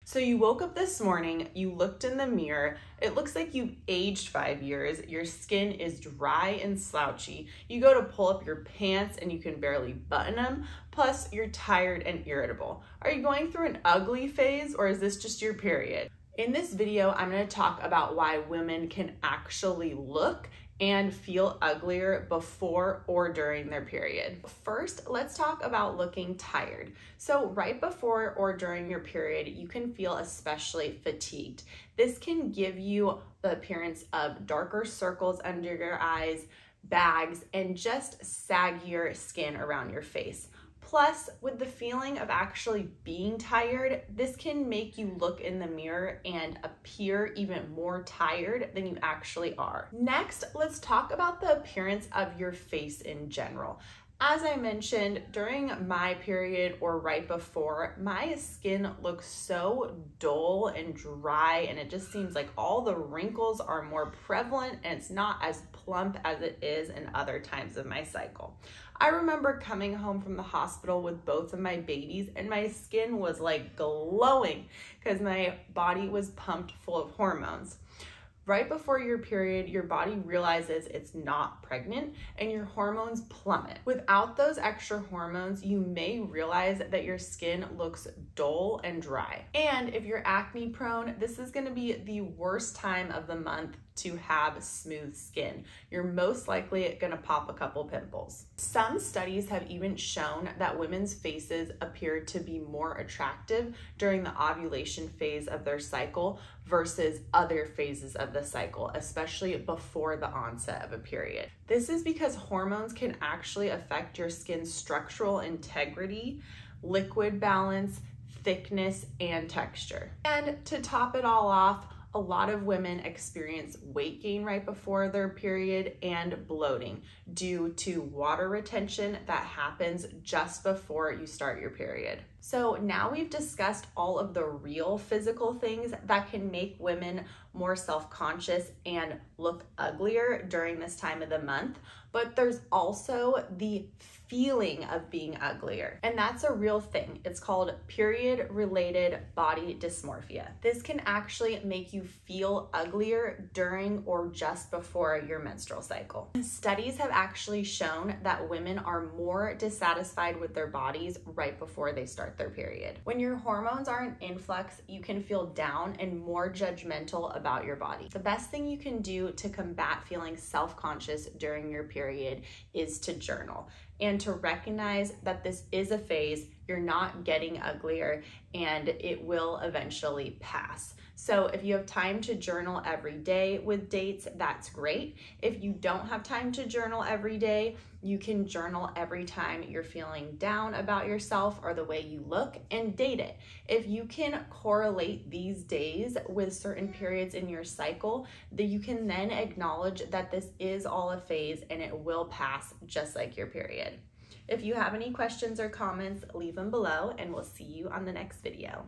So you woke up this morning, you looked in the mirror, it looks like you've aged 5 years, your skin is dry and slouchy, you go to pull up your pants and you can barely button them, plus you're tired and irritable. Are you going through an ugly phase or is this just your period? In this video, I'm going to talk about why women can actually look and feel uglier before or during their period. First, let's talk about looking tired. So right before or during your period, you can feel especially fatigued. This can give you the appearance of darker circles under your eyes, bags, and just saggier skin around your face. Plus, with the feeling of actually being tired, this can make you look in the mirror and appear even more tired than you actually are. Next, let's talk about the appearance of your face in general. As I mentioned, during my period or right before, my skin looks so dull and dry, and it just seems like all the wrinkles are more prevalent and it's not as plump as it is in other times of my cycle. I remember coming home from the hospital with both of my babies and my skin was like glowing because my body was pumped full of hormones. Right before your period, your body realizes it's not pregnant and your hormones plummet. Without those extra hormones, you may realize that your skin looks dull and dry. And if you're acne prone, this is gonna be the worst time of the month to have smooth skin. You're most likely gonna pop a couple pimples. Some studies have even shown that women's faces appear to be more attractive during the ovulation phase of their cycle versus other phases of the cycle, especially before the onset of a period. This is because hormones can actually affect your skin's structural integrity, liquid balance, thickness, and texture. And to top it all off, a lot of women experience weight gain right before their period and bloating due to water retention that happens just before you start your period. So now we've discussed all of the real physical things that can make women more self-conscious and look uglier during this time of the month, but there's also the feeling of being uglier, and that's a real thing. It's called period-related body dysmorphia. This can actually make you feel uglier during or just before your menstrual cycle. Studies have actually shown that women are more dissatisfied with their bodies right before they start their period. When your hormones are in influx, you can feel down and more judgmental about your body. The best thing you can do to combat feeling self-conscious during your period is to journal and to recognize that this is a phase, you're not getting uglier, and it will eventually pass. So if you have time to journal every day with dates, that's great. If you don't have time to journal every day, you can journal every time you're feeling down about yourself or the way you look and date it. If you can correlate these days with certain periods in your cycle, then you can then acknowledge that this is all a phase and it will pass just like your period. If you have any questions or comments, leave them below and we'll see you on the next video.